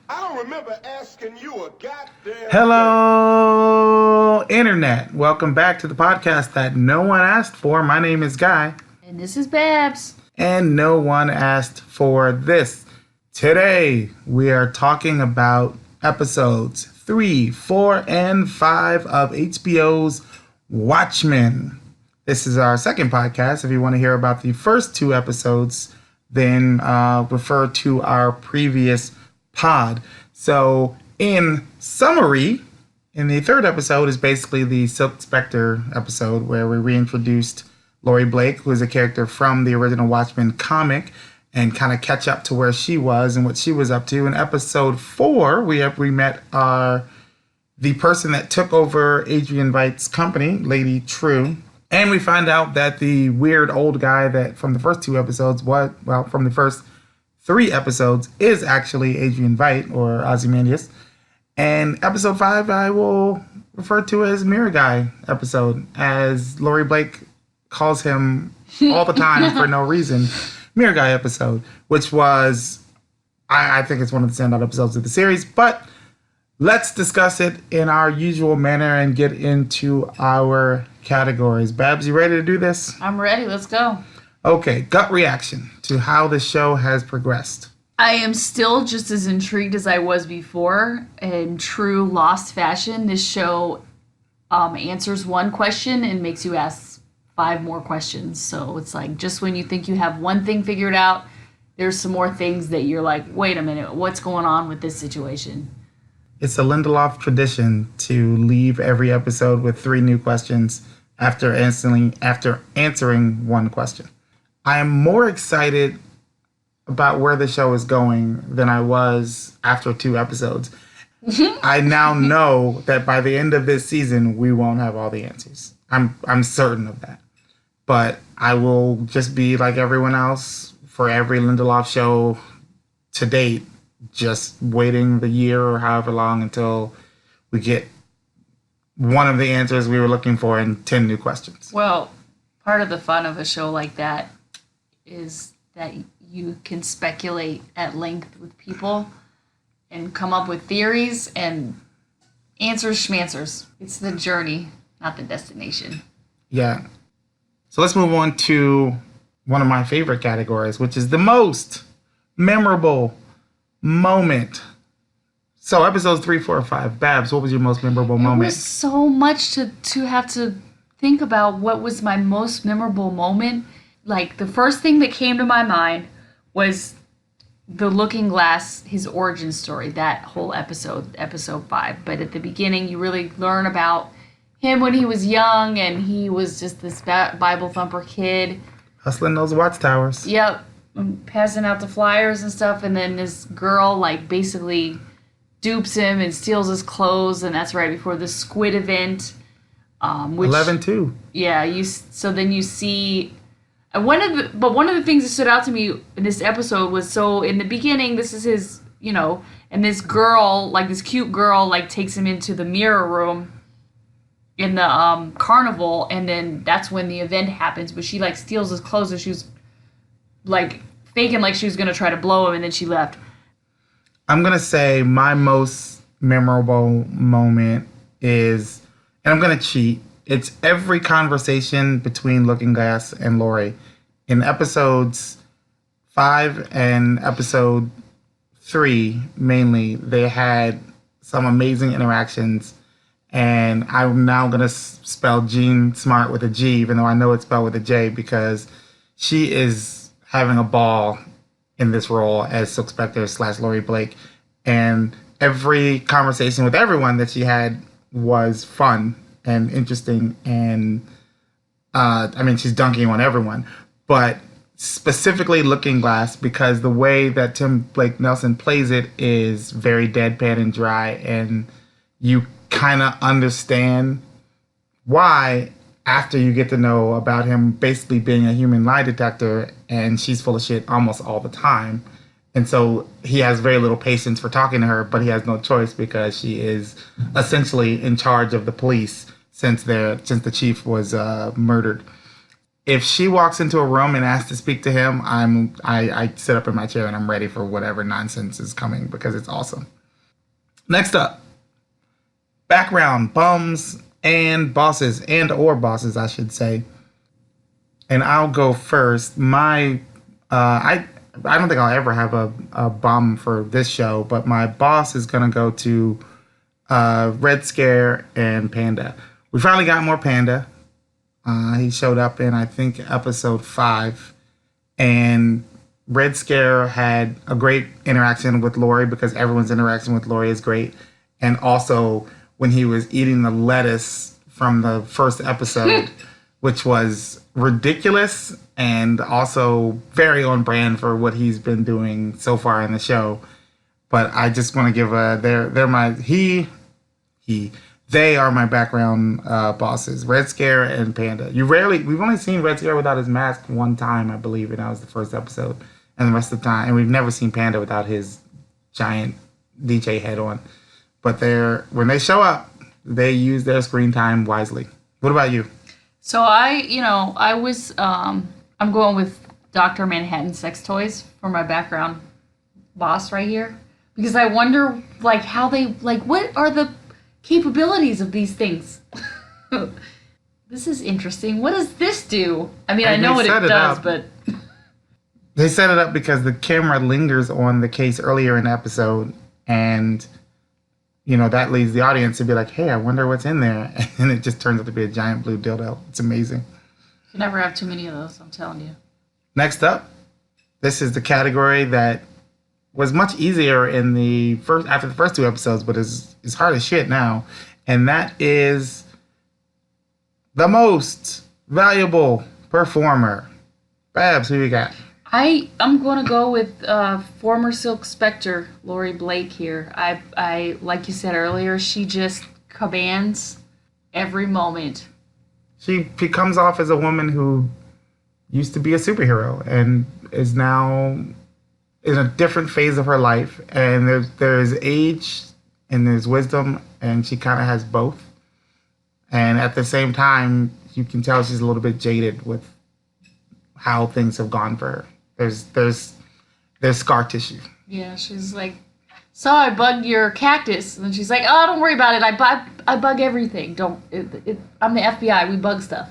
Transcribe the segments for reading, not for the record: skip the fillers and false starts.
I don't remember asking you a goddamn Hello, Internet. Welcome back to the podcast that no one asked for. My name is Guy. And this is Babs. And no one asked for this. Today, we are talking about episodes 3, 4, and 5 of HBO's Watchmen. This is our second podcast. If you want to hear about the first two episodes, then refer to our previous pod. So, in summary, in the third episode is basically the Silk Spectre episode where we reintroduced Laurie Blake, who is a character from the original Watchmen comic, and kind of catch up to where she was and what she was up to. In episode 4, we met the person that took over Adrian Veidt's company, Lady True. And we find out that the weird old guy that from the first two episodes, from the first 3 episodes, is actually Adrian Veidt, or Ozymandias. And episode 5, I will refer to as Mirror Guy episode, as Laurie Blake calls him all the time for no reason. Mirror Guy episode, which was, I think it's one of the standout episodes of the series. But let's discuss it in our usual manner and get into our categories. Babs, you ready to do this? I'm ready. Let's go. Okay, gut reaction to how the show has progressed. I am still just as intrigued as I was before. In true Lost fashion, this show answers one question and makes you ask 5 more questions. So it's like just when you think you have one thing figured out, there's some more things that you're like, wait a minute, what's going on with this situation? It's a Lindelof tradition to leave every episode with 3 new questions after answering one question. I am more excited about where the show is going than I was after 2 episodes. I now know that by the end of this season, we won't have all the answers. I'm certain of that. But I will just be like everyone else for every Lindelof show to date, just waiting the year or however long until we get one of the answers we were looking for and 10 new questions. Well, part of the fun of a show like that is that you can speculate at length with people and come up with theories and answers schmanswers. It's the journey, not the destination. Yeah. So let's move on to one of my favorite categories, which is the most memorable moment. So episodes 3, 4, 5. Babs, what was your most memorable moment? It was so much to have to think about what was my most memorable moment. Like, the first thing that came to my mind was the Looking Glass, his origin story, that whole episode 5. But at the beginning, you really learn about him when he was young, and he was just this Bible thumper kid. Hustling those watchtowers. Yep, passing out the flyers and stuff, and then this girl, like, basically dupes him and steals his clothes, and that's right before the squid event. Which, 11-2. Yeah, so then you see... One of the things that stood out to me in this episode was, so in the beginning, this is his, and this girl, like this cute girl, like takes him into the mirror room in the carnival, and then that's when the event happens, but she like steals his clothes, and she was like faking like she was going to try to blow him, and then she left. I'm going to say my most memorable moment is, and I'm going to cheat, it's every conversation between Looking Glass and Laurie. In episodes 5 and episode 3, mainly, they had some amazing interactions. And I'm now going to spell Jean Smart with a G, even though I know it's spelled with a J, because she is having a ball in this role as Silk Spectre / Laurie Blake. And every conversation with everyone that she had was fun and interesting, and she's dunking on everyone, but specifically Looking Glass, because the way that Tim Blake Nelson plays it is very deadpan and dry, and you kind of understand why after you get to know about him basically being a human lie detector, and she's full of shit almost all the time. And so he has very little patience for talking to her, but he has no choice because she is essentially in charge of the police since the chief was murdered. if she walks into a room and asks to speak to him, I sit up in my chair and I'm ready for whatever nonsense is coming because it's awesome. Next up, background bums and bosses, or bosses, I should say. And I'll go first. I don't think I'll ever have a bum for this show, but my boss is gonna go to Red Scare and Panda. We finally got more Panda. He showed up in, I think, episode 5. And Red Scare had a great interaction with Lori because everyone's interaction with Lori is great. And also, when he was eating the lettuce from the first episode, which was ridiculous and also very on brand for what he's been doing so far in the show. But I just want to give they are my background bosses, Red Scare and Panda. We've only seen Red Scare without his mask one time, I believe, and that was the first episode. And the rest of the time, and we've never seen Panda without his giant DJ head on. But when they show up, they use their screen time wisely. What about you? So I'm going with Dr. Manhattan Sex Toys for my background boss right here. Because I wonder, like, how what are the capabilities of these things? This is interesting. What does this do? I mean, I know what it does, but... They set it up because the camera lingers on the case earlier in the episode, and, that leads the audience to be like, hey, I wonder what's in there. And it just turns out to be a giant blue dildo. It's amazing. You never have too many of those, I'm telling you. Next up, this is the category that was much easier after the first 2 episodes, but is hard as shit now. And that is the most valuable performer. Babs, who you got? I'm going to go with former Silk Spectre, Lori Blake here. I like you said earlier, she just commands every moment. She comes off as a woman who used to be a superhero and is now in a different phase of her life. And there's age and there's wisdom, and she kind of has both. And at the same time, you can tell she's a little bit jaded with how things have gone for her. There's scar tissue. Yeah, she's like, so I bugged your cactus, and she's like, oh, don't worry about it. I bug everything. I'm the FBI. We bug stuff.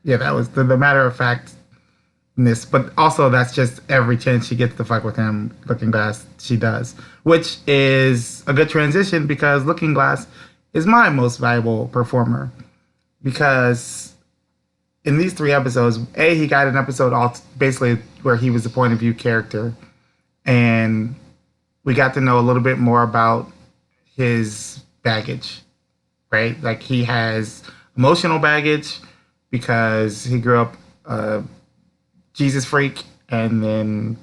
Yeah, that was the matter of factness, but also that's just every chance she gets to fuck with him, Looking Glass, she does, which is a good transition because Looking Glass is my most valuable performer because in these 3 episodes, he got an episode basically where he was the point of view character, and we got to know a little bit more about his baggage, right? Like, he has emotional baggage because he grew up a Jesus freak and then,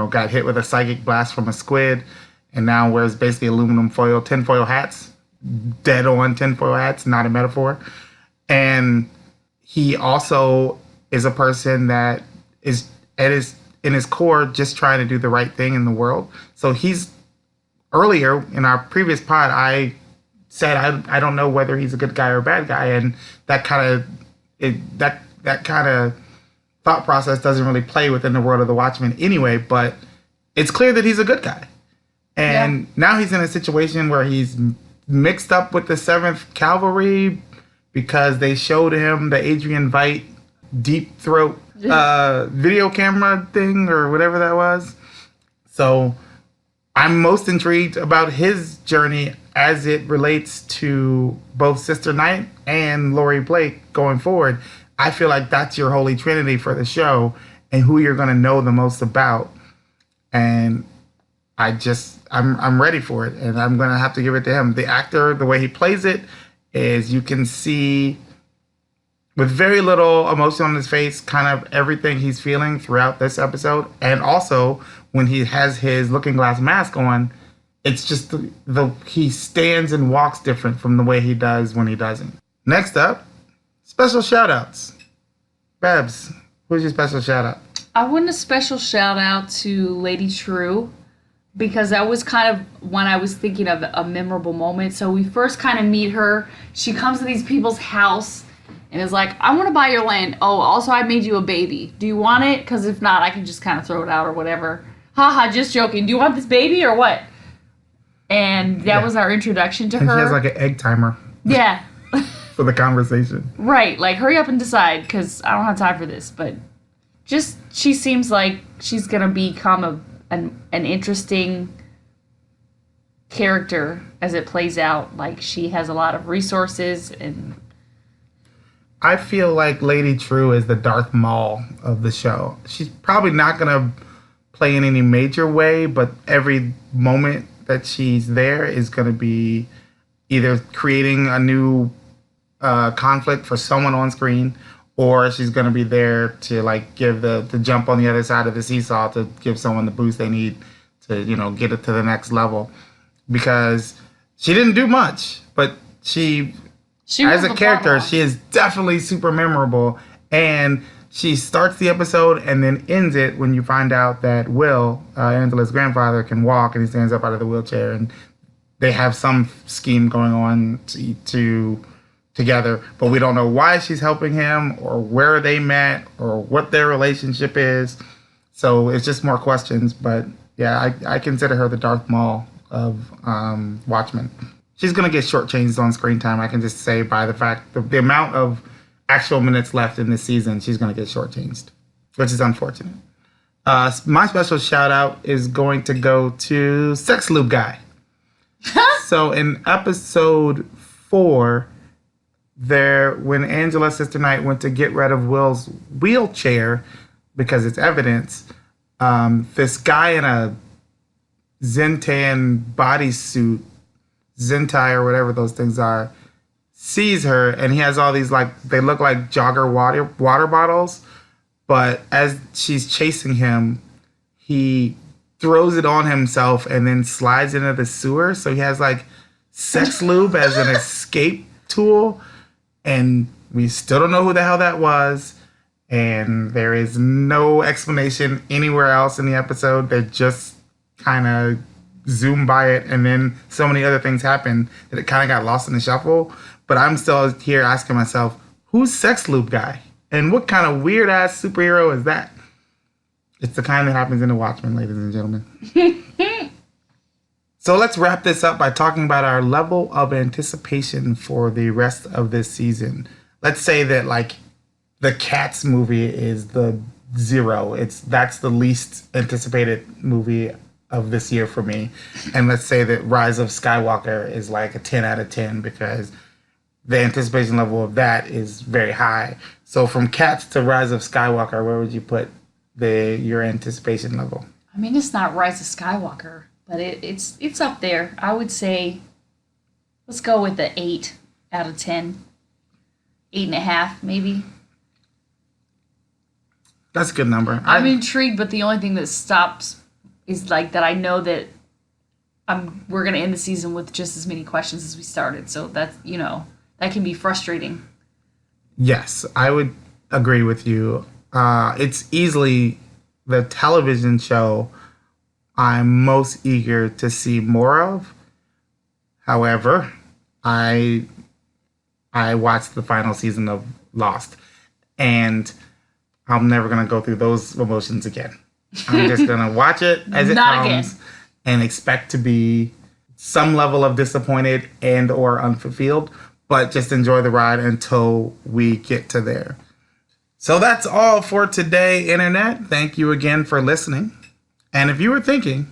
got hit with a psychic blast from a squid and now wears basically aluminum foil, tinfoil hats, dead on tinfoil hats, not a metaphor. And he also is a person that is in his core just trying to do the right thing in the world. So earlier in our previous pod, I said I don't know whether he's a good guy or a bad guy, and that kind of thought process doesn't really play within the world of the Watchmen anyway. But it's clear that he's a good guy, and now he's in a situation where he's mixed up with the 7th Cavalry because they showed him the Adrian Veidt deep throat video camera thing or whatever that was. So I'm most intrigued about his journey as it relates to both Sister Night and Lori Blake going forward. I feel like that's your holy trinity for the show and who you're going to know the most about. And I'm ready for it, and I'm going to have to give it to him. The actor, the way he plays it, is you can see with very little emotion on his face, kind of everything he's feeling throughout this episode. And also, when he has his Looking Glass mask on, it's just he stands and walks different from the way he does when he doesn't. Next up, special shout-outs. Babs, who's your special shout-out? I want a special shout-out to Lady True, because that was kind of when I was thinking of a memorable moment. So we first kind of meet her. She comes to these people's house, and is like, I want to buy your land. Oh, also I made you a baby. Do you want it? Because if not, I can just kind of throw it out or whatever. Haha, just joking. Do you want this baby or what? And that was our introduction to her. She has like an egg timer. Yeah. For the conversation. Right. Like, hurry up and decide because I don't have time for this. But just, she seems like she's going to become an interesting character as it plays out. Like, she has a lot of resources and... I feel like Lady True is the Darth Maul of the show. She's probably not going to play in any major way, but every moment that she's there is going to be either creating a new conflict for someone on screen, or she's going to be there to like give the jump on the other side of the seesaw to give someone the boost they need to, you know, get it to the next level. Because she didn't do much, but she as a character, she is definitely super memorable. And she starts the episode and then ends it when you find out that Will, Angela's grandfather, can walk and he stands up out of the wheelchair, and they have some scheme going on together, but we don't know why she's helping him or where they met or what their relationship is. So it's just more questions. But yeah, I consider her the Darth Maul of Watchmen. She's going to get shortchanged on screen time. I can just say by the fact the amount of actual minutes left in this season, she's going to get shortchanged, which is unfortunate. My special shout out is going to go to Sex Lube Guy. So in episode 4, when Angela Sister Night went to get rid of Will's wheelchair because it's evidence, this guy in a Zentan bodysuit, Zentai or whatever those things are, sees her, and he has all these, like, they look like jogger water bottles, but as she's chasing him, he throws it on himself and then slides into the sewer. So he has like sex lube as an escape tool, and we still don't know who the hell that was, and there is no explanation anywhere else in the episode. They just kind of zoom by it, and then so many other things happen that it kind of got lost in the shuffle. But I'm still here asking myself, who's Sex Lube Guy? And what kind of weird-ass superhero is that? It's the kind that happens in the Watchmen, ladies and gentlemen. So let's wrap this up by talking about our level of anticipation for the rest of this season. Let's say that, like, the Cats movie is the 0. That's the least anticipated movie of this year for me. And let's say that Rise of Skywalker is like a 10 out of 10 because the anticipation level of that is very high. So from Cats to Rise of Skywalker, where would you put your anticipation level? I mean, it's not Rise of Skywalker, but it's up there. I would say, let's go with the 8 out of 10. 8.5, maybe. That's a good number. I'm intrigued, but the only thing that stops is like that I know that we're going to end the season with just as many questions as we started. So that's, that can be frustrating. Yes, I would agree with you. It's easily the television show I'm most eager to see more of. However, I watched the final season of Lost, and I'm never going to go through those emotions again. I'm just going to watch it as it comes again, and expect to be some level of disappointed and or unfulfilled, but just enjoy the ride until we get to there. So that's all for today, Internet. Thank you again for listening. And if you were thinking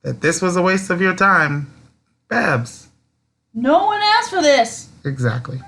that this was a waste of your time, Babs. No one asked for this. Exactly.